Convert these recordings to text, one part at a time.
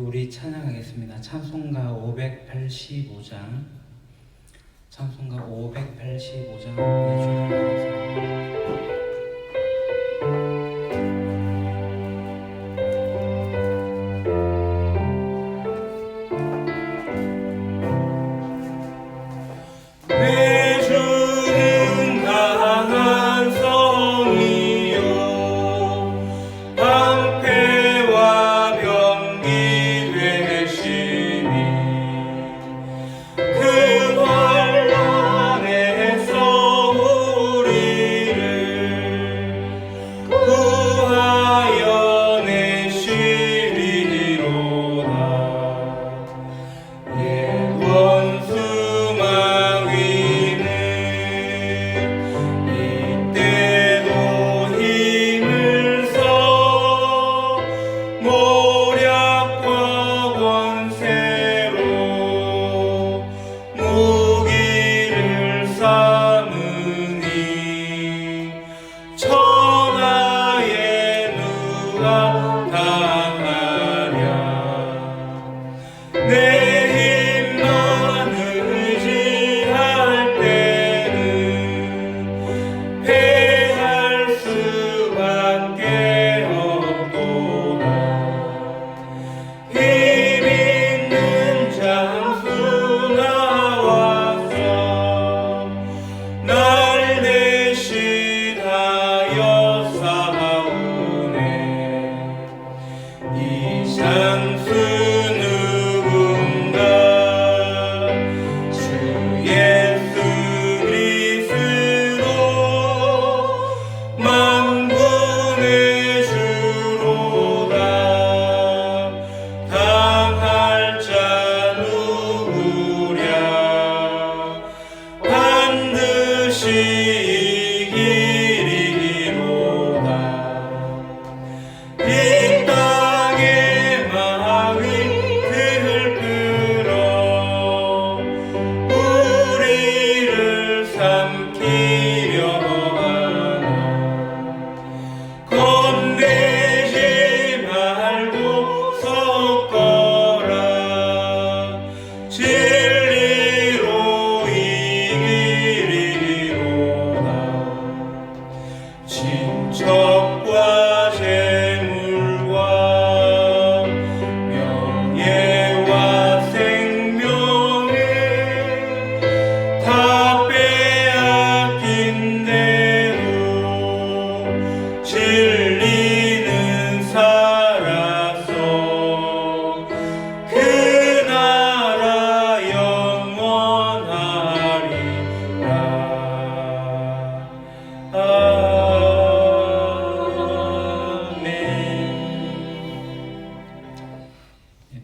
우리 찬양하겠습니다. 찬송가 585장, 찬송가 585장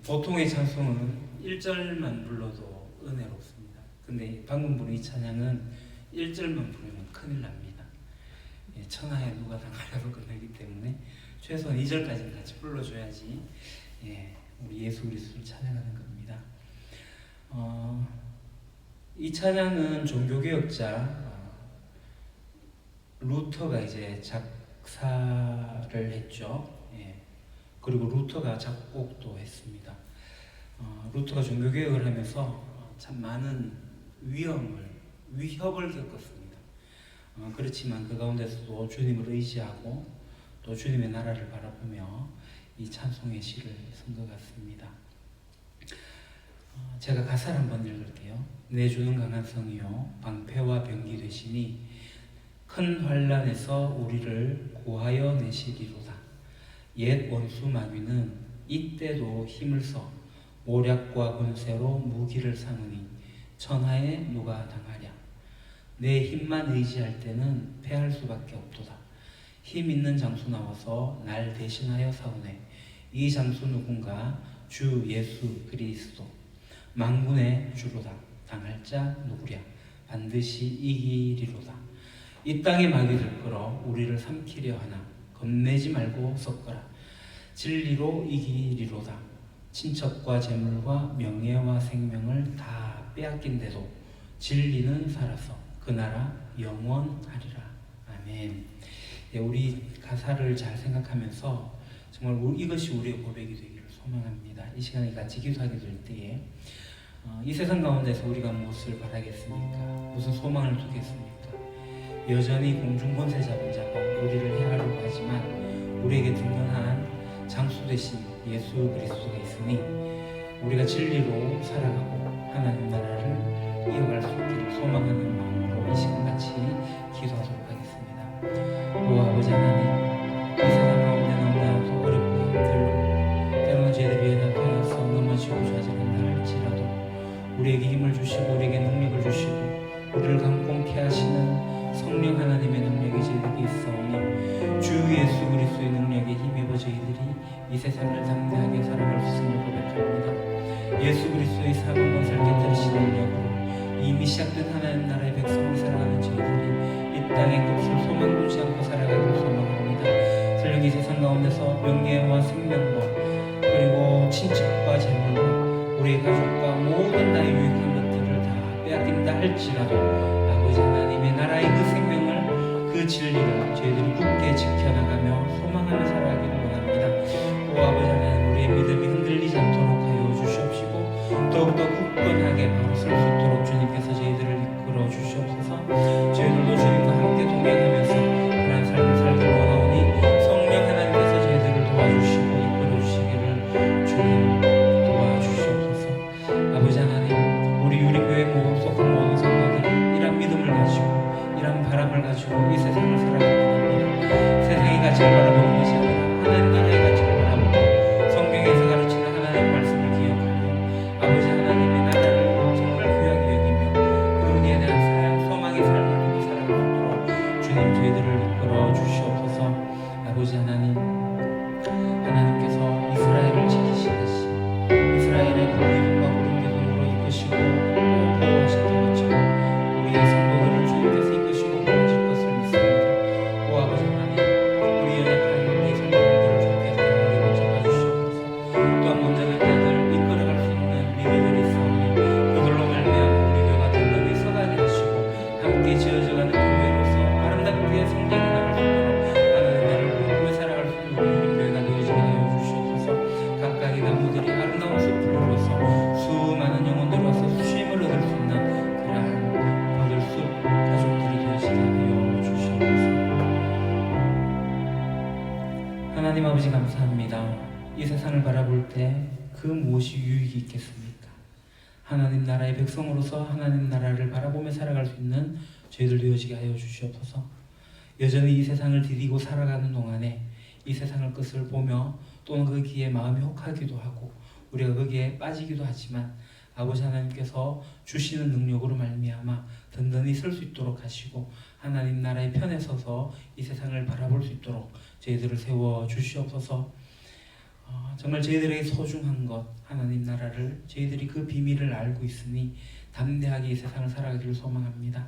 보통의 찬송은 1절만 불러도 은혜롭습니다. 근데 방금 부른 이 찬양은 1절만 부르면 큰일 납니다. 천하에 누가 당하려고 끝나기 때문에 최소한 2절까지는 같이 불러줘야지 우리 예수 그리스도를 찬양하는 겁니다. 이 찬양은 종교개혁자 루터가 이제 작사를 했죠. 그리고 루터가 작곡도 했습니다. 루터가 종교개혁을 하면서 참 많은 위협을 겪었습니다. 그렇지만 그 가운데서도 주님을 의지하고 또 주님의 나라를 바라보며 이 찬송의 시를 쓴 것 같습니다. 제가 가사를 한번 읽을게요. 내 주는 강한 성이요 방패와 병기 되시니 큰 환난에서 우리를 구하여 내시리로다. 옛 원수 마귀는 이때도 힘을 써 모략과 권세로 무기를 삼으니 천하에 누가 당하랴. 내 힘만 의지할 때는 패할 수밖에 없도다. 힘 있는 장수 나와서 날 대신하여 싸우네. 이 장수 누군가 주 예수 그리스도 만군의 주로다. 당할 자 누구랴. 반드시 이기리로다. 이 땅의 마귀를 끌어 우리를 삼키려 하나 겁내지 말고 섞어라. 진리로 이기리로다. 친척과 재물과 명예와 생명을 다 빼앗긴데도 진리는 살아서 그 나라 영원하리라. 아멘. 우리 가사를 잘 생각하면서 정말 이것이 우리의 고백이 되기를 소원합니다. 소망합니다. 이 시간에 같이 기도하게 될 때에 이 세상 가운데서 우리가 무엇을 바라겠습니까? 무슨 소망을 두겠습니까? 여전히 공중권세 잡은 자가 우리를 해하려고 하지만 우리에게 든든한 장수 되신 예수 그리스도가 있으니 우리가 진리로 살아가고 하나님 나라를 이어갈 수 있기를 소망하는 마음으로 이 시간 같이 기도하도록 하겠습니다. 오 아버지 하나님, 이 세상 가운데 너무나도 어렵고 힘들고 때로는 저희들이 연약하여서 넘어지고 좌절한다 할지라도 우리에게 힘을 주시고 우리에게 능력을 주시고 우리를 강건케 하시는 성령 하나님의 능력이 저희에게 있사오니 주 예수 그리스도의 능력에 힘입어 저희들이 이 세상을 담대하게 살아갈 수 있음을 고백합니다. 예수 그리스도의 사방건설 깨뜨리신 능력으로 이미 시작된 하나님 나라의 백성으로 살아가는 저희들이 이 땅의 끝을 소망 두지 않고 살아가기를 소망합니다. 설령 이 세상 가운데서 명예와 생명과 그리고 친척과 재물과 우리의 가족과 모든 나의 유익한 것들을 다 빼앗긴다 할지라도 아버지 하나님의 나라의 그 생명을 그 진리를 저희들이 굳게 지켜나가며 소망하며 살아가기를 원합니다. 오 아버지 하나님, 우리의 믿음이 흔들리지 않도록 하여 주시옵시고 더욱더 굳건하게 바로 설 수 있도록 주님께서 저희들을 이끌어 주시옵소서. 저희들도 주님과 함께 동행하면서 그런 삶을 살기를 원하오니 성령 하나님께서 저희들을 도와주시고 이끌어 주시기를 주님 도와주시옵소서. 아버지 하나님, 우리 유림교회 속한 모든 성도들이 이런 믿음을 가지고 이런 바람을 가지고 이 세상을 살아가는 겁니다. 세상의 가치를 바라보는 것이 아니라 하나님 나라의 가치를 바라보고 성경에서 가르치는 하나님의 말씀을 기억하며 아버지 하나님의 나라를 정말 귀하게 여기며 거기에 대한 소망의 삶을 두고 살아갈 수 있도록 주님 저희들을 이끌어 주시옵소서. 아버지 하나님, 하나님께서 이스라엘을 지키시듯이 이스라엘의 불기둥과 구름기둥으로 이끄시고 또 보호하셨던 것처럼 우리의 성도들을 주님께서 이끄시고 보호하실 것을 믿습니다. 오 아버지 하나님, 우리 연약한 우리 성도들을 주님께서 우리를 잡아주시옵소서. 또한 먼저는 그들 이끌어갈 수 있는 리더들이 있사오니 그들로 말미암아 우리 교회가 든든히 서가게 하시고 함께 지어져가는 교회로서 아름답게 성장해 나갈 수 있도록 하나님 나를 꿈꾸며 살아갈 수 있는 우리 유림교회가 되어지게 하여 주시옵소서. 각각의 나무들이 아름다운 숲으로서 수많은 영혼들이 와서 쉼을 얻을 수 있는 그러한 버들숲 가족들이 되어지게 하여 주시옵소서. 하나님 아버지 감사합니다. 이 세상을 바라볼 때 그 무엇이 유익이 있겠습니까? 하나님 나라의 백성으로서 하나님 나라를 바라보며 살아갈 수 있는 저희들 되어지게 하여 주시옵소서. 여전히 이 세상을 디디고 살아가는 동안에 이 세상의 끝을 보며 또는 거기에 마음이 혹하기도 하고 우리가 거기에 빠지기도 하지만 아버지 하나님께서 주시는 능력으로 말미암아 든든히 설 수 있도록 하시고 하나님 나라의 편에 서서 이 세상을 바라볼 수 있도록 저희들을 세워 주시옵소서. 정말 저희들에게 소중한 것 하나님 나라를 저희들이 그 비밀을 알고 있으니 담대하게 이 세상을 살아가기를 소망합니다.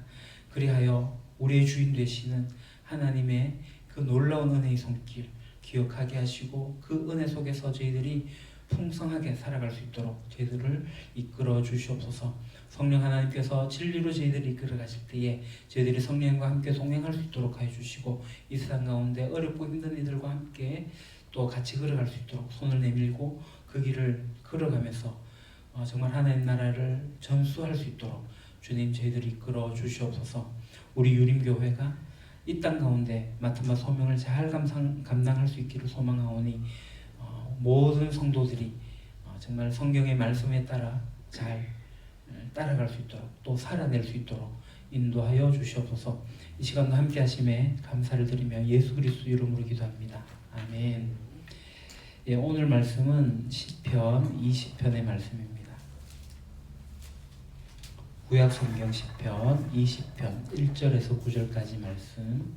그리하여 우리의 주인 되시는 하나님의 그 놀라운 은혜의 손길 기억하게 하시고 그 은혜 속에서 저희들이 풍성하게 살아갈 수 있도록 저희들을 이끌어 주시옵소서. 성령 하나님께서 진리로 저희들을 이끌어 가실 때에 저희들이 성령과 함께 동행할 수 있도록 하여 주시고 이 세상 가운데 어렵고 힘든 이들과 함께 또 같이 걸어갈 수 있도록 손을 내밀고 그 길을 걸어가면서 정말 하나님 나라를 전수할 수 있도록 주님 저희들을 이끌어 주시옵소서. 우리 유림교회가 이 땅 가운데 맡은 바 소명을 잘 감당할 수 있기를 소망하오니 모든 성도들이 정말 성경의 말씀에 따라 잘 따라갈 수 있도록 또 살아낼 수 있도록 인도하여 주시옵소서. 이 시간도 함께 하심에 감사를 드리며 예수 그리스도 이름으로 기도합니다. 아멘. 예, 오늘 말씀은 시편 20편의 말씀입니다. 구약 성경 시편 20편 1절에서 9절까지 말씀.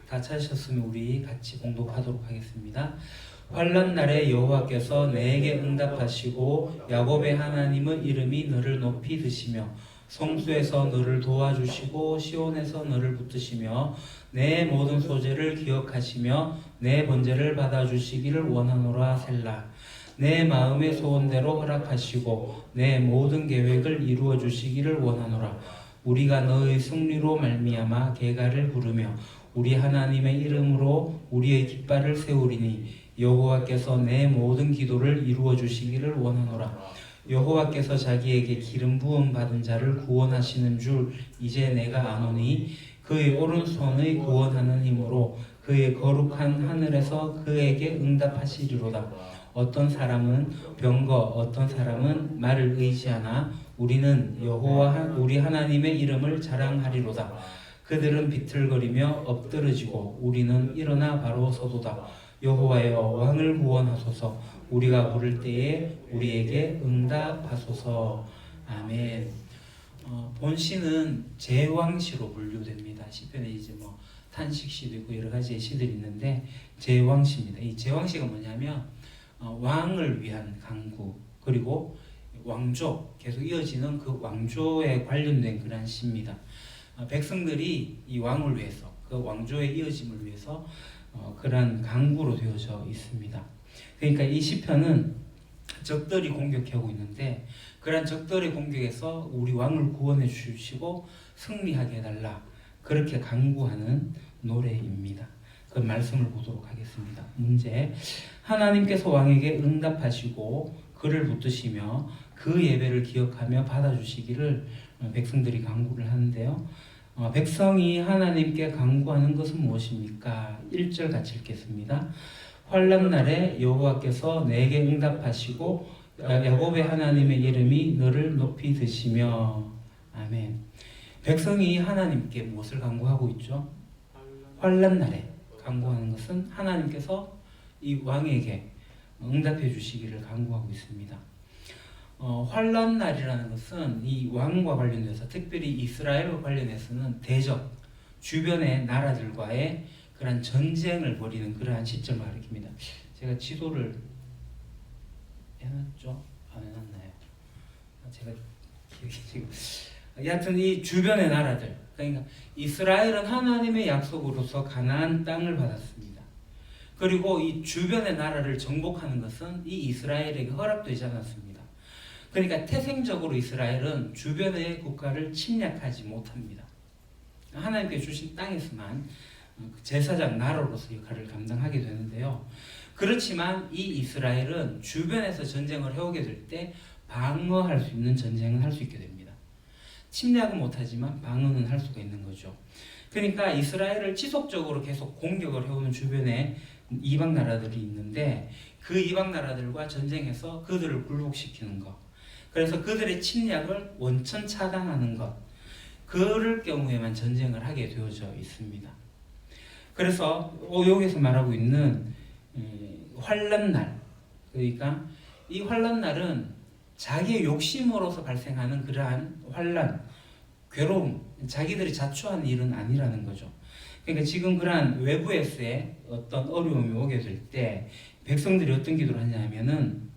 다 찾으셨으면 우리 같이 봉독하도록 하겠습니다. 환난 날에 여호와께서 내게 응답하시고 야곱의 하나님의 이름이 너를 높이 드시며 성수에서 너를 도와주시고 시온에서 너를 붙드시며 내 모든 소재를 기억하시며 내 번제를 받아주시기를 원하노라. 셀라. 내 마음의 소원대로 허락하시고 내 모든 계획을 이루어 주시기를 원하노라. 우리가 너의 승리로 말미암아 계가를 부르며 우리 하나님의 이름으로 우리의 깃발을 세우리니 여호와께서 내 모든 기도를 이루어 주시기를 원하노라. 여호와께서 자기에게 기름 부음 받은 자를 구원하시는 줄 이제 내가 아노니 그의 오른손의 구원하는 힘으로 그의 거룩한 하늘에서 그에게 응답하시리로다. 어떤 사람은 병거, 어떤 사람은 말을 의지하나 우리는 여호와 우리 하나님의 이름을 자랑하리로다. 그들은 비틀거리며 엎드러지고 우리는 일어나 바로 서도다. 여호와여 왕을 구원하소서. 우리가 부를 때에 우리에게 응답하소서. 아멘. 본시는 제왕시로 분류됩니다. 시편에 이제 뭐 탄식시도 있고 여러 가지의 시들이 있는데 제왕시입니다. 이 제왕시가 뭐냐면 왕을 위한 강구, 그리고 왕조, 계속 이어지는 그 왕조에 관련된 그런 시입니다. 백성들이 이 왕을 위해서, 그 왕조의 이어짐을 위해서 그런 강구로 되어져 있습니다. 그러니까 이 시편은 적들이 공격하고 있는데 그런 적들의 공격에서 우리 왕을 구원해 주시고 승리하게 해달라, 그렇게 강구하는 노래입니다. 그 말씀을 보도록 하겠습니다. 문제: 하나님께서 왕에게 응답하시고 그를 붙드시며 그 예배를 기억하며 받아주시기를 백성들이 간구를 하는데요. 백성이 하나님께 간구하는 것은 무엇입니까? 1절 같이 읽겠습니다. 환난 날에 여호와께서 내게 응답하시고 야곱의 하나님의 이름이 너를 높이 드시며. 아멘. 백성이 하나님께 무엇을 간구하고 있죠? 환난 날에 간구하는 것은 하나님께서 이 왕에게 응답해 주시기를 간구하고 있습니다. 환난 날이라는 것은 이 왕과 관련돼서, 특별히 이스라엘과 관련해서는 대적, 주변의 나라들과의 그러한 전쟁을 벌이는 그러한 시점을 가리킵니다. 제가 지도를 해놨죠? 안 해놨나요? 제가 기억이 지금. 여하튼 이 주변의 나라들, 그러니까 이스라엘은 하나님의 약속으로서 가나안 땅을 받았습니다. 그리고 이 주변의 나라를 정복하는 것은 이 이스라엘에게 허락되지 않았습니다. 그러니까 태생적으로 이스라엘은 주변의 국가를 침략하지 못합니다. 하나님께 주신 땅에서만 제사장 나라로서 역할을 감당하게 되는데요. 그렇지만 이 이스라엘은 주변에서 전쟁을 해오게 될 때 방어할 수 있는 전쟁은 할 수 있게 됩니다. 침략은 못하지만 방어는 할 수가 있는 거죠. 그러니까 이스라엘을 지속적으로 계속 공격을 해오는 주변에 이방 나라들이 있는데 그 이방 나라들과 전쟁해서 그들을 굴복시키는 것, 그래서 그들의 침략을 원천 차단하는 것, 그럴 경우에만 전쟁을 하게 되어져 있습니다. 그래서 여기서 말하고 있는 환난 날, 그러니까 이 환난 날은 자기의 욕심으로서 발생하는 그러한 환난, 괴로움, 자기들이 자초한 일은 아니라는 거죠. 그러니까 지금 그러한 외부에서의 어떤 어려움이 오게 될 때 백성들이 어떤 기도를 하냐면은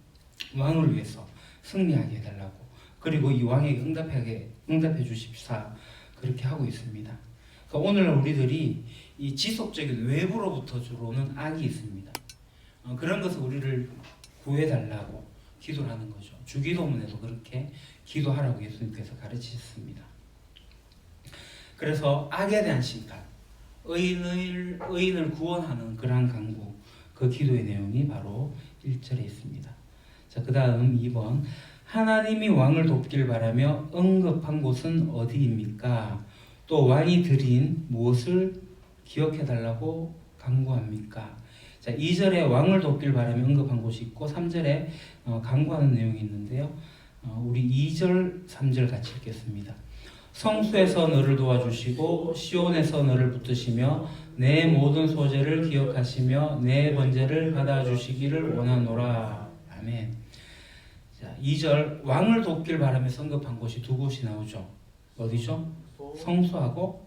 왕을 위해서 승리하게 해달라고, 그리고 이 왕에게 응답해 주십사, 그렇게 하고 있습니다. 그러니까 오늘날 우리들이 이 지속적인 외부로부터 들어오는 악이 있습니다. 그런 것을 우리를 구해달라고 기도를 하는 거죠. 주기도문에도 그렇게 기도하라고 예수님께서 가르치셨습니다. 그래서 악에 대한 심판, 의인을 구원하는 그러한 간구, 그 기도의 내용이 바로 1절에 있습니다. 자, 그 다음 2번. 하나님이 왕을 돕길 바라며 언급한 곳은 어디입니까? 또 왕이 드린 무엇을 기억해달라고 간구합니까? 자, 2절에 왕을 돕길 바라며 언급한 곳이 있고 3절에 간구하는 내용이 있는데요. 우리 2절, 3절 같이 읽겠습니다. 성수에서 너를 도와주시고 시온에서 너를 붙드시며 내 모든 소재를 기억하시며 내 번제를 받아주시기를 원하노라. 아멘. 자, 2절 왕을 돕길 바라며 언급한 곳이 두 곳이 나오죠. 어디죠? 성소하고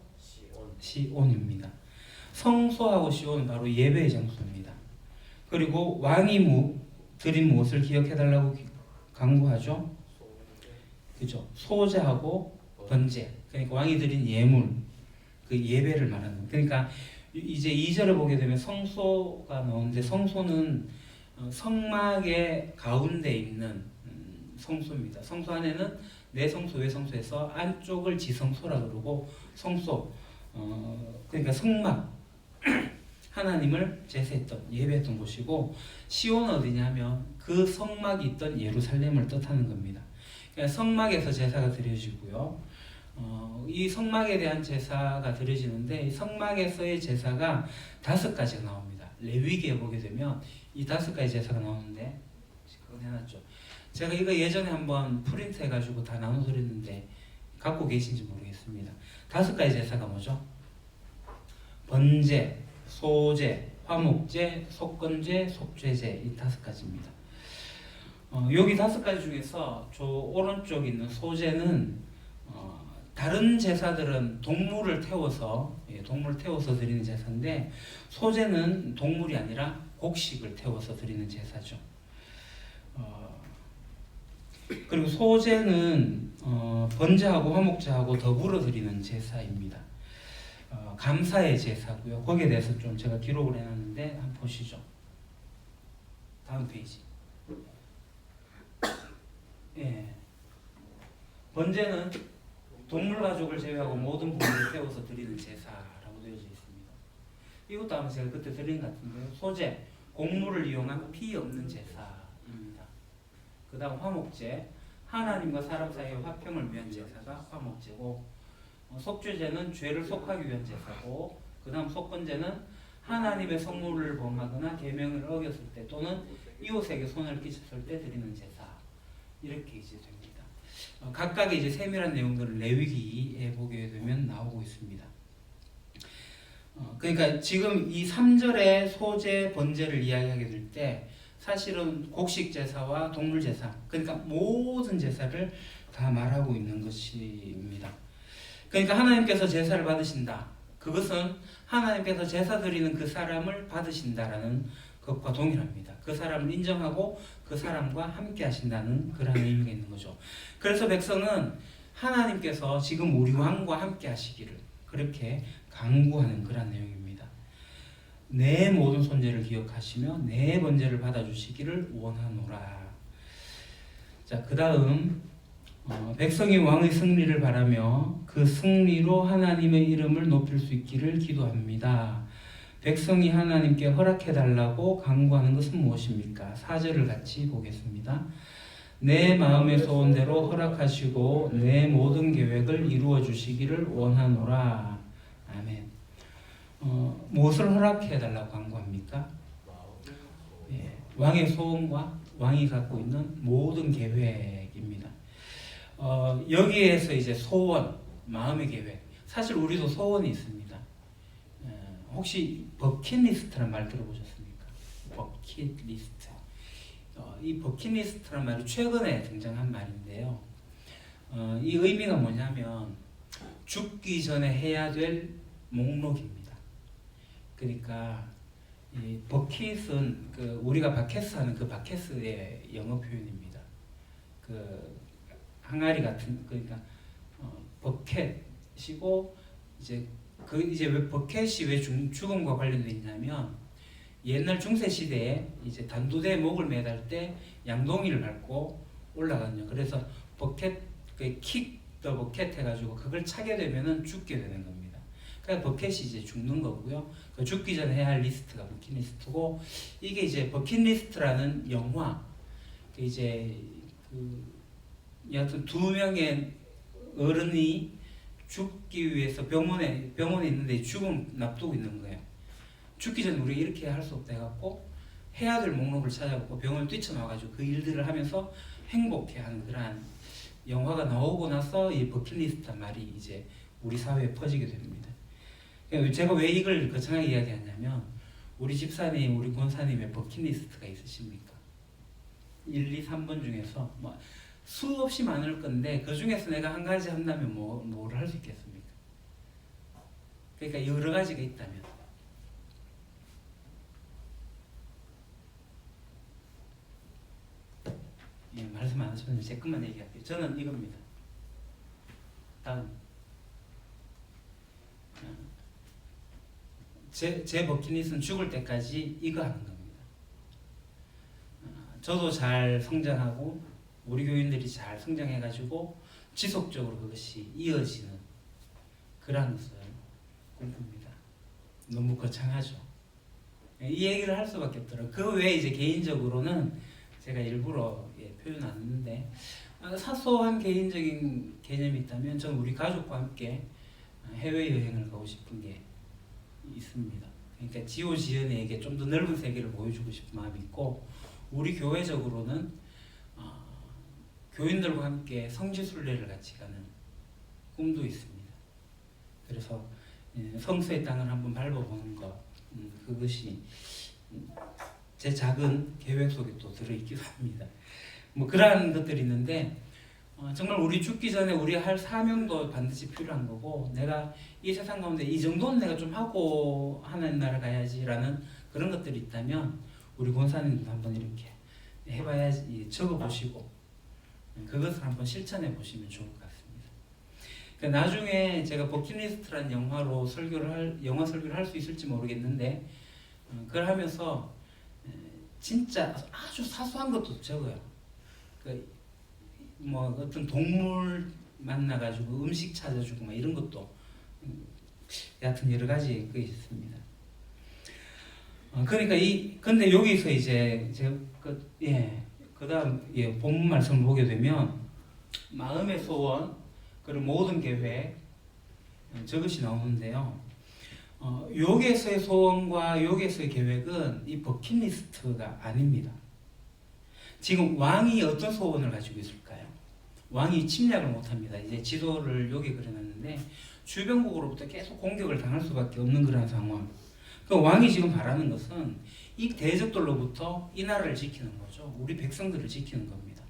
시온입니다. 성소하고 시온은 바로 예배의 장소입니다. 그리고 왕이 드린 무엇을 기억해달라고 간구하죠? 그죠? 소재하고 번제. 그러니까 왕이 드린 예물, 그 예배를 말하는 거예요. 그러니까 이제 2절을 보게 되면 성소가 나오는데 성소는 성막의 가운데 있는 성소입니다. 성소 안에는 내성소, 외성소에서 안쪽을 지성소라 그러고 성소, 그러니까 성막, 하나님을 제사했던 예배했던 곳이고 시온은 어디냐면 그 성막이 있던 예루살렘을 뜻하는 겁니다. 그러니까 성막에서 제사가 드려지고요. 이 성막에 대한 제사가 드려지는데 이 성막에서의 제사가 5가지가 나옵니다. 레위기에 보게 되면 이 5가지 제사가 나오는데 그건 해놨죠. 제가 이거 예전에 한번 프린트 해가지고 다 나눠드렸는데 갖고 계신지 모르겠습니다. 5가지 제사가 뭐죠? 번제, 소제, 화목제, 속건제, 속죄제 이 5가지입니다. 여기 5가지 중에서 저 오른쪽에 있는 소제는 다른 제사들은 동물을 태워서 드리는 제사인데 소제는 동물이 아니라 곡식을 태워서 드리는 제사죠. 그리고 소제는 번제하고 화목제하고 더불어 드리는 제사입니다. 감사의 제사고요. 거기에 대해서 좀 제가 기록을 해놨는데 한번 보시죠. 다음 페이지. 예. 번제는 동물 가족을 제외하고 모든 부모를 태워서 드리는 제사라고 되어져 있습니다. 이것도 아마 제가 그때 드린 것 같은데요. 소제, 곡물을 이용한 피 없는 제사입니다. 그 다음 화목제, 하나님과 사람 사이의 화평을 위한 제사가 화목제고, 속죄제는 죄를 속하기 위한 제사고, 그 다음 속건제는 하나님의 성물을 범하거나 계명을 어겼을 때 또는 이웃에게 손을 끼쳤을 때 드리는 제사, 이렇게 이제 됩니다. 각각의 이제 세밀한 내용들을 레위기에 보게 되면 나오고 있습니다. 그러니까 지금 이 3절의 소제, 번제를 이야기하게 될 때 사실은 곡식 제사와 동물 제사, 그러니까 모든 제사를 다 말하고 있는 것입니다. 그러니까 하나님께서 제사를 받으신다. 그것은 하나님께서 제사 드리는 그 사람을 받으신다라는 것과 동일합니다. 그 사람을 인정하고 그 사람과 함께 하신다는 그런 의미가 있는 거죠. 그래서 백성은 하나님께서 지금 우리 왕과 함께 하시기를 그렇게 간구하는 그런 내용입니다. 내 모든 손재를 기억하시며 내 번제를 받아주시기를 원하노라. 자, 그 다음 백성이 왕의 승리를 바라며 그 승리로 하나님의 이름을 높일 수 있기를 기도합니다. 백성이 하나님께 허락해달라고 간구하는 것은 무엇입니까? 4절을 같이 보겠습니다. 내 마음의 소원대로 허락하시고 내 모든 계획을 이루어 주시기를 원하노라. 아멘. 무엇을 허락해달라고 간구합니까? 왕의 소원과 왕이 갖고 있는 모든 계획입니다. 여기에서 이제 소원, 마음의 계획. 사실 우리도 소원이 있습니다. 혹시 버킷리스트란 말 들어보셨습니까? 버킷리스트. 이 버킷리스트란 말이 최근에 등장한 말인데요. 이 의미가 뭐냐면 죽기 전에 해야 될 목록입니다. 그러니까 이 버킷은 그 우리가 바케스 하는 그 바케스의 영어 표현입니다. 그 항아리 같은 그러니까 버켓이고 이제 왜 버켓이 왜 죽음과 관련돼 있냐면 옛날 중세 시대에 이제 단두대에 목을 매달 때 양동이를 밟고 올라가거든요. 그래서 버켓 킥 더 버켓 해가지고 그걸 차게 되면은 죽게 되는 겁니다. 그러니까 버켓이 이제 죽는 거고요. 그 죽기 전에 해야 할 리스트가 버킷리스트고 이게 이제 버킷리스트라는 영화 이제 여하튼 2명의 어른이 죽기 위해서 병원에 있는데 죽음 납두고 있는 거예요. 죽기 전에 우리가 이렇게 할 수 없다 해갖고 해야 될 목록을 찾아갖고 병원을 뛰쳐나와가지고 그 일들을 하면서 행복해하는 그러한 영화가 나오고 나서 이 버킷리스트란 말이 이제 우리 사회에 퍼지게 됩니다. 제가 왜 이걸 거창하게 이야기하냐면 우리 집사님, 우리 권사님의 버킷리스트가 있으십니까? 1, 2, 3번 중에서 뭐 수없이 많을 건데 그 중에서 내가 한 가지 한다면 뭐를 할 수 있겠습니까? 그러니까 여러 가지가 있다면 말씀 안 하시면 제 것만 얘기할게요. 저는 이겁니다. 다음 제 버킷리스트는 죽을 때까지 이거 하는 겁니다. 저도 잘 성장하고 우리 교인들이 잘 성장해가지고 지속적으로 그것이 이어지는 그러한 것을 꿈꿉니다. 너무 거창하죠. 이 얘기를 할 수밖에 없더라고요. 그 외에 이제 개인적으로는 제가 일부러 표현 안 했는데 사소한 개인적인 개념이 있다면 저는 우리 가족과 함께 해외여행을 가고 싶은 게 있습니다. 그러니까 지오지연에게 좀 더 넓은 세계를 보여주고 싶은 마음이 있고 우리 교회적으로는 교인들과 함께 성지순례를 같이 가는 꿈도 있습니다. 그래서 성수의 땅을 한번 밟아보는 것 그것이 제 작은 계획 속에 또 들어있기도 합니다. 뭐 그러한 것들이 있는데 정말 우리 죽기 전에 우리 할 사명도 반드시 필요한 거고 내가 이 세상 가운데 이 정도는 내가 좀 하고 하나님 나라 가야지라는 그런 것들이 있다면 우리 권사님도 한번 이렇게 해봐야지 적어보시고 그것을 한번 실천해 보시면 좋을 것 같습니다. 그러니까 나중에 제가 버킷리스트라는 영화 설교를 할 수 있을지 모르겠는데 그걸 하면서 진짜 아주 사소한 것도 적어요. 뭐 어떤 동물 만나가지고 음식 찾아주고 막 이런 것도 여하튼 여러 가지 그 있습니다. 그러니까 근데 여기서 이제 제가 그다음 본문 말씀을 보게 되면 마음의 소원 그리고 모든 계획 저것이 나오는데요. 여기에서의 소원과 여기에서의 계획은 이 버킷리스트가 아닙니다. 지금 왕이 어떤 소원을 가지고 있을까요? 왕이 침략을 못합니다. 이제 지도를 여기 그려놨는데 주변국으로부터 계속 공격을 당할 수밖에 없는 그런 상황. 그 왕이 지금 바라는 것은 이 대적들로부터 이 나라를 지키는 거죠. 우리 백성들을 지키는 겁니다.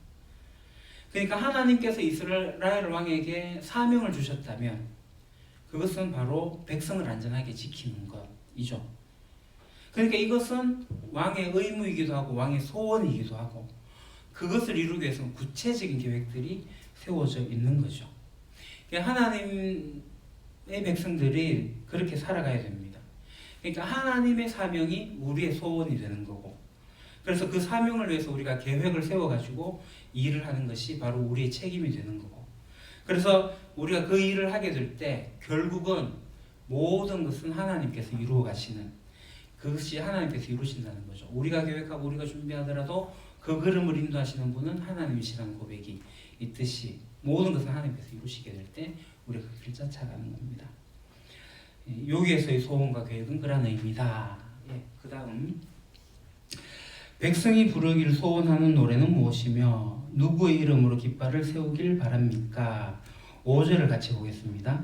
그러니까 하나님께서 이스라엘 왕에게 사명을 주셨다면 그것은 바로 백성을 안전하게 지키는 것이죠. 그러니까 이것은 왕의 의무이기도 하고 왕의 소원이기도 하고 그것을 이루기 위해서는 구체적인 계획들이 세워져 있는 거죠. 하나님의 백성들이 그렇게 살아가야 됩니다. 그러니까 하나님의 사명이 우리의 소원이 되는 거고 그래서 그 사명을 위해서 우리가 계획을 세워가지고 일을 하는 것이 바로 우리의 책임이 되는 거고 그래서 우리가 그 일을 하게 될 때 결국은 모든 것은 하나님께서 이루어 가시는 그것이 하나님께서 이루신다는 거죠. 우리가 계획하고 우리가 준비하더라도 그 걸음을 인도하시는 분은 하나님이시라는 고백이 있듯이 모든 것을 하나님께서 이루시게 될 때 우리가 그 길 쫓아가는 겁니다. 여기에서의 소원과 계획은 그런 의미다. 그 다음 백성이 부르기를 소원하는 노래는 무엇이며 누구의 이름으로 깃발을 세우길 바랍니까? 5절을 같이 보겠습니다.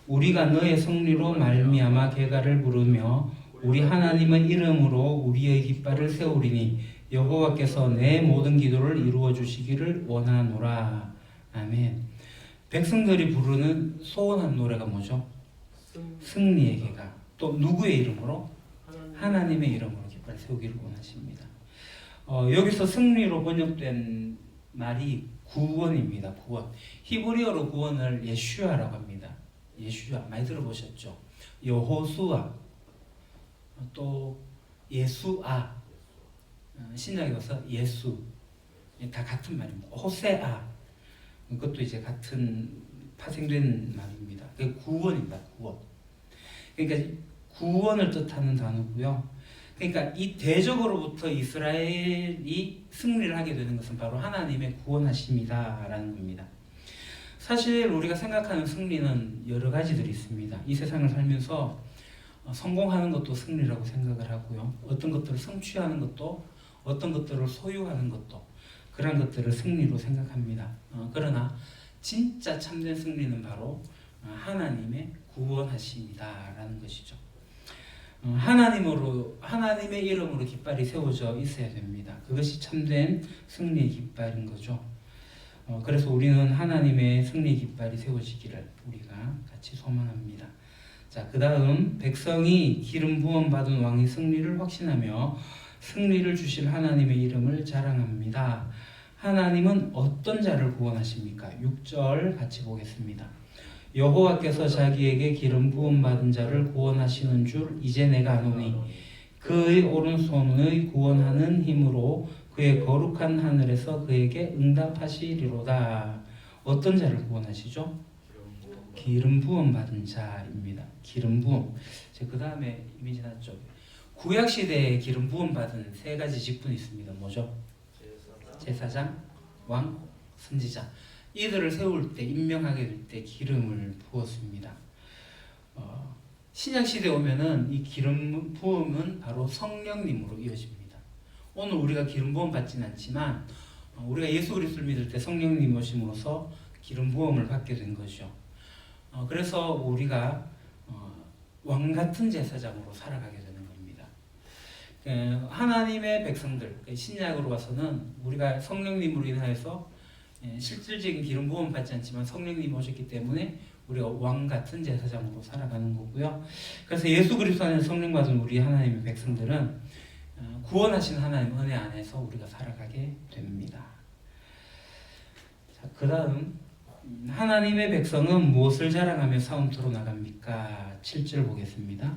우리가 너의 승리로 말미암아 개가를 부르며 우리 하나님의 이름으로 우리의 깃발을 세우리니 여호와께서 내 모든 기도를 이루어 주시기를 원하노라. 아멘. 백성들이 부르는 소원한 노래가 뭐죠? 승리의 개가. 또 누구의 이름으로? 하나님의 이름으로 깃발을 세우기를 원하십니다. 여기서 승리로 번역된 말이 구원입니다. 구원. 히브리어로 구원을 예슈아라고 합니다. 예슈아 많이 들어보셨죠? 여호수아 또 예수아 신약에 와서 예수 다 같은 말입니다. 호세아 그것도 이제 같은 파생된 말입니다. 구원입니다. 구원. 그러니까 구원을 뜻하는 단어고요. 그러니까 이 대적으로부터 이스라엘이 승리를 하게 되는 것은 바로 하나님의 구원하심이다라는 겁니다. 사실 우리가 생각하는 승리는 여러 가지들이 있습니다. 이 세상을 살면서 성공하는 것도 승리라고 생각을 하고요. 어떤 것들을 성취하는 것도 어떤 것들을 소유하는 것도 그런 것들을 승리로 생각합니다. 그러나 진짜 참된 승리는 바로 하나님의 구원하심이다라는 것이죠. 하나님의 이름으로 깃발이 세워져 있어야 됩니다. 그것이 참된 승리의 깃발인 거죠. 그래서 우리는 하나님의 승리의 깃발이 세워지기를 우리가 같이 소망합니다. 자, 그 다음 백성이 기름 부음 받은 왕의 승리를 확신하며 승리를 주실 하나님의 이름을 자랑합니다. 하나님은 어떤 자를 구원하십니까? 6절 같이 보겠습니다. 여호와께서 자기에게 기름 부음 받은 자를 구원하시는 줄 이제 내가 아노니 그의 오른손의 구원하는 힘으로 그의 거룩한 하늘에서 그에게 응답하시리로다. 어떤 자를 구원하시죠? 기름 부음 받은 자입니다. 기름 부음. 그 다음에 이미 지났죠. 구약 시대에 기름 부음 받은 세 가지 직분이 있습니다. 뭐죠? 제사장, 왕, 선지자. 이들을 세울 때, 임명하게 될 때 기름을 부었습니다. 신약 시대에 오면은 이 기름 부음은 바로 성령님으로 이어집니다. 오늘 우리가 기름 부음 받지는 않지만 우리가 예수 그리스도를 믿을 때 성령님 오심으로써 기름 부음을 받게 된 거죠. 그래서 우리가 왕 같은 제사장으로 살아가게 되는 겁니다. 하나님의 백성들, 신약으로 봐서는 우리가 성령님으로 인하여서 실질적인 기름 부음 받지 않지만 성령님이 오셨기 때문에 우리가 왕 같은 제사장으로 살아가는 거고요. 그래서 예수 그리스도 안에서 성령 받은 우리 하나님의 백성들은 구원하신 하나님 은혜 안에서 우리가 살아가게 됩니다. 자, 그 다음 하나님의 백성은 무엇을 자랑하며 싸움터로 나갑니까? 7절 보겠습니다.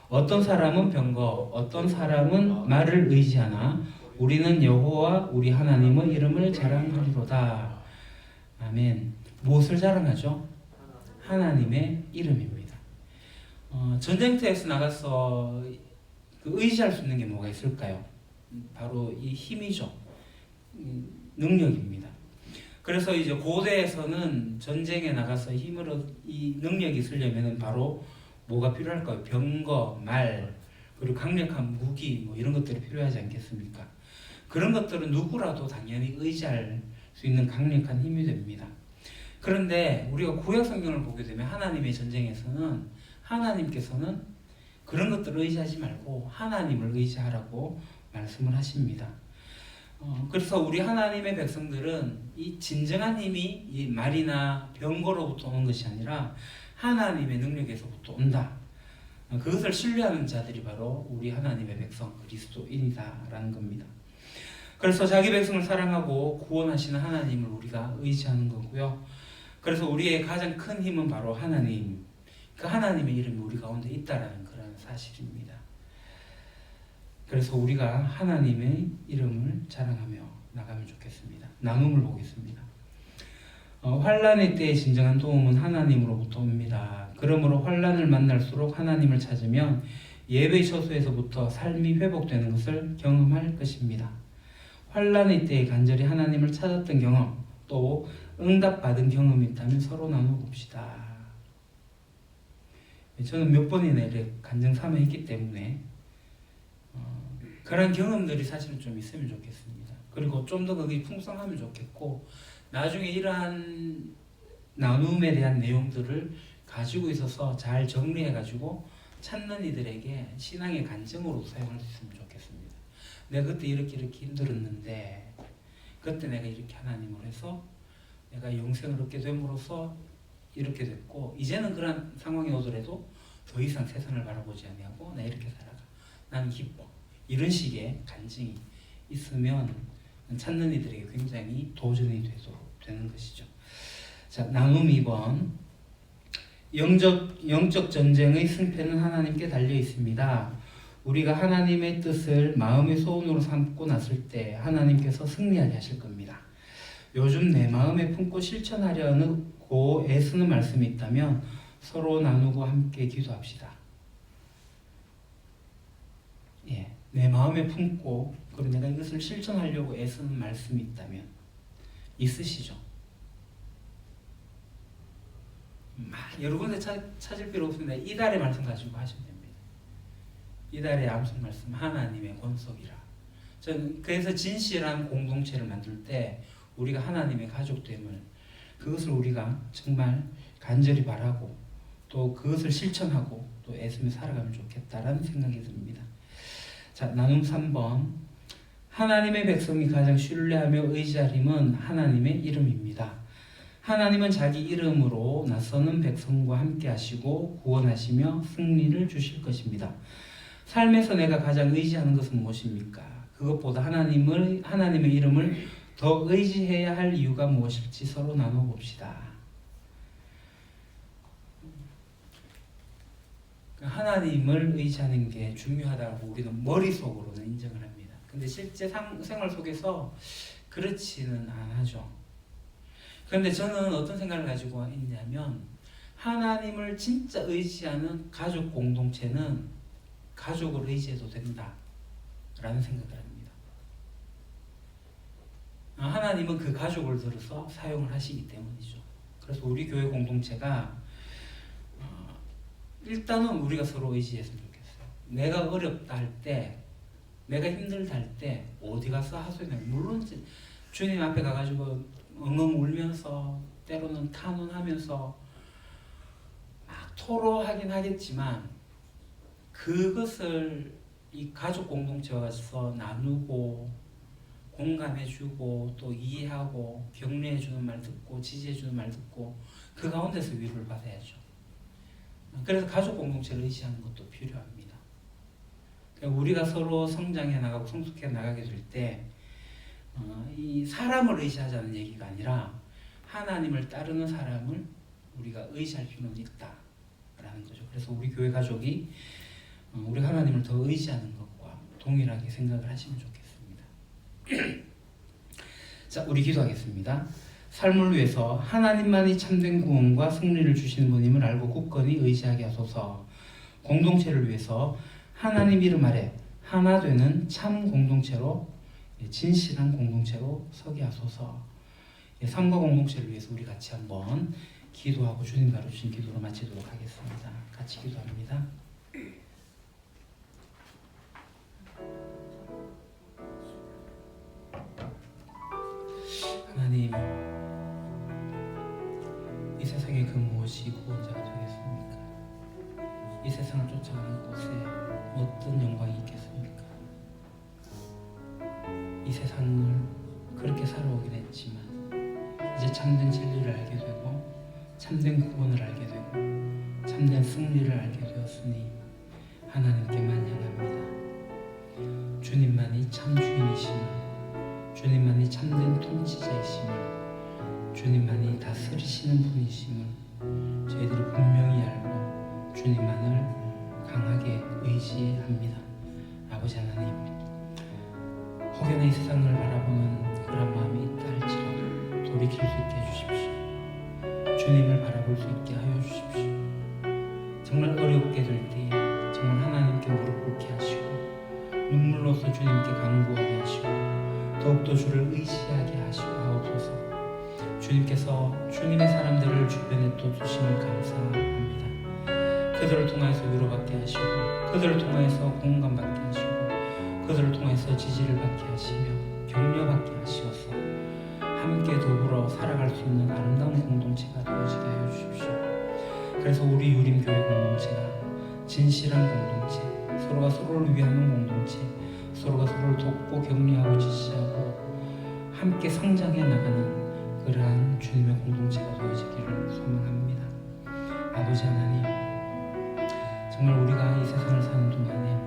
어떤 사람은 병거, 어떤 사람은 말을 의지하나 우리는 여호와 우리 하나님의 이름을 자랑하리로다. 아멘. 무엇을 자랑하죠? 하나님의 이름입니다. 전쟁터에서 나가서 의지할 수 있는 게 뭐가 있을까요? 바로 이 힘이죠. 능력입니다. 그래서 이제 고대에서는 전쟁에 나가서 이 능력이 있으려면 바로 뭐가 필요할까요? 병거, 말, 그리고 강력한 무기 뭐 이런 것들이 필요하지 않겠습니까? 그런 것들은 누구라도 당연히 의지할 수 있는 강력한 힘이 됩니다. 그런데 우리가 구약 성경을 보게 되면 하나님의 전쟁에서는 하나님께서는 그런 것들을 의지하지 말고 하나님을 의지하라고 말씀을 하십니다. 그래서 우리 하나님의 백성들은 이 진정한 힘이 이 말이나 병거로부터 오는 것이 아니라 하나님의 능력에서부터 온다. 그것을 신뢰하는 자들이 바로 우리 하나님의 백성 그리스도인이다라는 겁니다. 그래서 자기 백성을 사랑하고 구원하시는 하나님을 우리가 의지하는 거고요. 그래서 우리의 가장 큰 힘은 바로 하나님, 그 하나님의 이름이 우리 가운데 있다라는 그런 사실입니다. 그래서 우리가 하나님의 이름을 자랑하며 나가면 좋겠습니다. 나눔을 보겠습니다. 환난의 때의 진정한 도움은 하나님으로부터 옵니다. 그러므로 환난을 만날수록 하나님을 찾으면 예배 처소에서부터 삶이 회복되는 것을 경험할 것입니다. 환난의 때에 간절히 하나님을 찾았던 경험, 또 응답받은 경험이 있다면 서로 나눠봅시다. 저는 몇 번이나 이렇게 간증 삼아 했기 때문에 그런 경험들이 사실은 좀 있으면 좋겠습니다. 그리고 좀 더 그게 풍성하면 좋겠고 나중에 이러한 나눔에 대한 내용들을 가지고 있어서 잘 정리해가지고 찾는 이들에게 신앙의 간증으로 사용할 수 있으면 좋겠습니다. 내가 그때 이렇게 힘들었는데 그때 내가 이렇게 하나님을 해서 내가 영생을 얻게 됨으로써 이렇게 됐고 이제는 그런 상황이 오더라도 더 이상 세상을 바라보지 아니하고 나 이렇게 살아가. 나는 기뻐. 이런 식의 간증이 있으면 찾는 이들에게 굉장히 도전이 되는 것이죠. 자, 나눔 2번. 영적 전쟁의 승패는 하나님께 달려 있습니다. 우리가 하나님의 뜻을 마음의 소원으로 삼고 났을 때 하나님께서 승리하게 하실 겁니다. 요즘 내 마음에 품고 실천하려고 애쓰는 말씀이 있다면 서로 나누고 함께 기도합시다. 예, 내 마음에 품고 그리고 내가 이것을 실천하려고 애쓰는 말씀이 있다면 있으시죠? 여러 군데 찾을 필요 없습니다. 이달의 말씀 가지고 하시면 됩니다. 이달의 암송 말씀 하나님의 권속이라. 저는 그래서 진실한 공동체를 만들 때 우리가 하나님의 가족됨을 그것을 우리가 정말 간절히 바라고 또 그것을 실천하고 또 애쓰며 살아가면 좋겠다라는 생각이 듭니다. 자, 나눔 3번. 하나님의 백성이 가장 신뢰하며 의지할 힘은 하나님의 이름입니다. 하나님은 자기 이름으로 낯서는 백성과 함께 하시고 구원하시며 승리를 주실 것입니다. 삶에서 내가 가장 의지하는 것은 무엇입니까? 그것보다 하나님의 이름을 더 의지해야 할 이유가 무엇일지 서로 나눠봅시다. 하나님을 의지하는 게 중요하다고 우리는 머릿속으로는 인정을 합니다. 근데 실제 생활 속에서 그렇지는 않죠. 그런데 저는 어떤 생각을 가지고 있냐면 하나님을 진짜 의지하는 가족 공동체는 가족을 의지해도 된다라는 생각을 합니다. 하나님은 그 가족을 들어서 사용을 하시기 때문이죠. 그래서 우리 교회 공동체가 일단은 우리가 서로 의지했으면 좋겠어요. 내가 어렵다 할 때, 내가 힘들다 할 때 어디 가서 하소연해. 물론 주님 앞에 가가지고 엉엉 울면서 때로는 탄원하면서 막 토로하긴 하겠지만 그것을 이 가족 공동체와서 나누고 공감해주고 또 이해하고 격려해주는 말 듣고 지지해주는 말 듣고 그 가운데서 위로를 받아야죠. 그래서 가족 공동체를 의지하는 것도 필요합니다. 우리가 서로 성장해 나가고 성숙해 나가게 될 때 이 사람을 의지하자는 얘기가 아니라 하나님을 따르는 사람을 우리가 의지할 필요는 있다라는 거죠. 그래서 우리 교회 가족이 우리 하나님을 더 의지하는 것과 동일하게 생각을 하시면 좋겠습니다. 자, 우리 기도하겠습니다. 삶을 위해서 하나님만이 참된 구원과 승리를 주시는 분임을 알고 굳건히 의지하게 하소서. 공동체를 위해서 하나님 이름 아래 하나 되는 참 공동체로, 진실한 공동체로 서게 하소서. 삶과 공동체를 위해서 우리 같이 한번 기도하고 주님 가르치신 기도로 마치도록 하겠습니다. 같이 기도합니다. 하나님, 이 세상에 그 무엇이 구원자가 되겠습니까? 이 세상을 쫓아가는 곳에 어떤 영광이 있겠습니까? 이 세상을 그렇게 살아오긴 했지만 이제 참된 진리를 알게 되고 참된 구원을 알게 되고 참된 승리를 알게 되었으니 하나님께 만연합니다. 주님만이 참 주인이심을, 주님만이 참된 통치자이심을, 주님만이 다스리시는 분이심을 저희들이 분명히 알고 주님만을 강하게 의지합니다. 아버지 하나님, 혹여나 이 세상을 바라보는 그런 마음이 있다 할지라도 돌이킬 수 있게 해주십시오. 주님을 바라볼 수 있게 하여 주십시오. 정말 어렵게 될 때에 정말 하나님께 무릎 꿇게 하시고 눈물로서 주님께 간구하게 하시고 더욱더 주를 의지하게 하시고 하옵소서. 주님께서 주님의 사람들을 주변에 또 두심을 감사합니다. 그들을 통해서 위로받게 하시고 그들을 통해서 공감받게 하시고 그들을 통해서 지지를 받게 하시며 격려받게 하시어서 함께 더불어 살아갈 수 있는 아름다운 공동체가 되어지게 하여 주십시오. 그래서 우리 유림교회 공동체가 진실한 공동체, 서로가 서로를 위하는 공동체, 서로가 서로를 돕고 격려하고 지지하고 함께 성장해 나가는 그러한 주님의 공동체가 되어지기를 소망합니다. 아버지 하나님, 정말 우리가 이 세상을 사는 동안에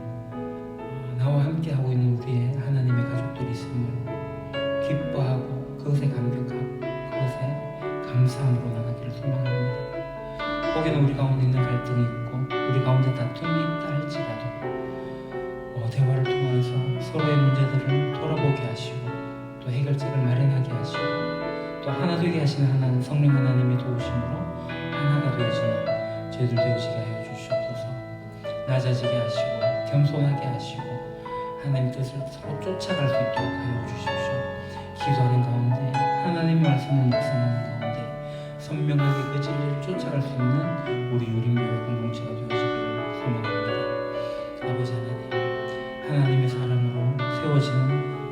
나와 함께 하고 있는 우리의 하나님의 가족들이 있음을 기뻐하고 그것에 감격하고 그것에 감사함으로 나가기를 소망합니다. 혹여나 우리 가운데 있는 갈등이 있고 우리 가운데 다툼이 있다 할지라도 대화를 통해서 서로의 문제들을 돌아보게 하시고 또 해결책을 마련하게 하시고 또 하나 되게 하시는 하나님, 성령 하나님의 도우심으로 하나가 되어지는 저희들 되어지게 하여 주시옵소서. 낮아지게 하시고 겸손하게 하시고 하나님의 뜻을 서로 쫓아갈 수 있도록 하여 주십시오. 기도하는 가운데 하나님의 말씀을 묵상하는 가운데 선명하게 그 진리를 쫓아갈 수 있는 우리 유림교회 공동체가 되어지기를 소망합니다. 아버지 하나님, 하나님의 사람으로 세워지는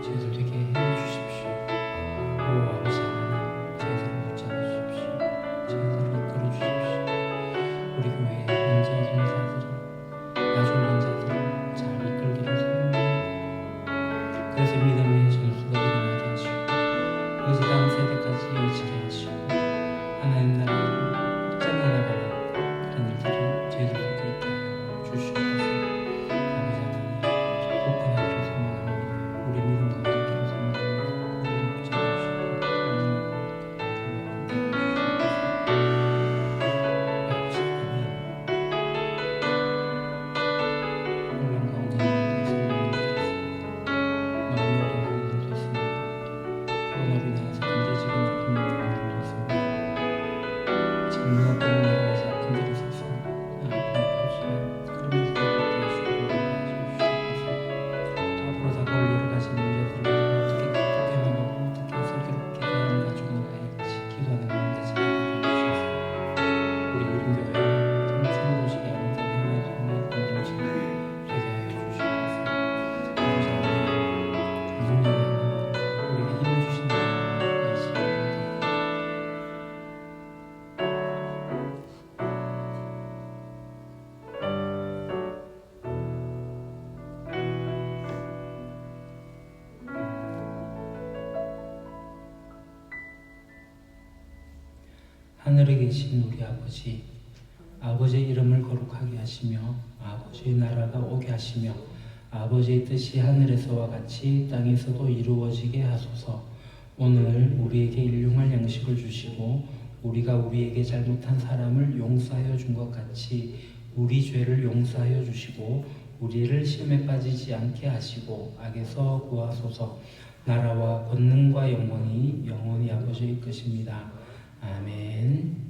저희들 되게 해주십시오. 오 아버지 하나님, 저희들을 붙잡아 주십시오. 저희들을 이끌어 주십시오. 우리 교회의 온전한 자들이 나중된 자들을 잘 이끌기를 소망합니다. 그래서 믿음의 전수가 일어나게 하시고 의지다운 세대까지 이어지게 하시고 하나님 나라를 확장해 나가는 그런 일들이 저희들 속에 있게 하여 주시옵소서. 아버지 하나님, 복권하기를 소망합니다. 우리 믿음 가운데 있기를 소망합니다. 우리를 붙잡아 주시고 아버지 하나님, 우리나라로 인해서 경제적인 아픈 일도 있습니다. 지금 문화권은 여러 가지 아픈 일이 있어서 아픔을 보지만 그러면서도 그렇게 주시고 또 앞으로 다가올 여러 가지 문제들을 어떻게 극복해나가고 어떻게 슬기롭게 대하는 가족이 할지 기도하는 가운데 제가 주셔서 우리 우린교회 정말 세워보시게 하는 하나의 동네 공동체가 되게 하여 주시옵소서. 감사합니다. 능력이 우리에게 힘을 주시는 예수님. 하늘에 계신 우리 아버지, 아버지의 이름을 거룩하게 하시며 아버지의 나라가 오게 하시며 아버지의 뜻이 하늘에서와 같이 땅에서도 이루어지게 하소서. 오늘 우리에게 일용할 양식을 주시고 우리가 우리에게 잘못한 사람을 용서하여 준 것 같이 우리 죄를 용서하여 주시고 우리를 시험에 빠지지 않게 하시고 악에서 구하소서. 나라와 권능과 영원히 아버지의 것입니다. 아멘.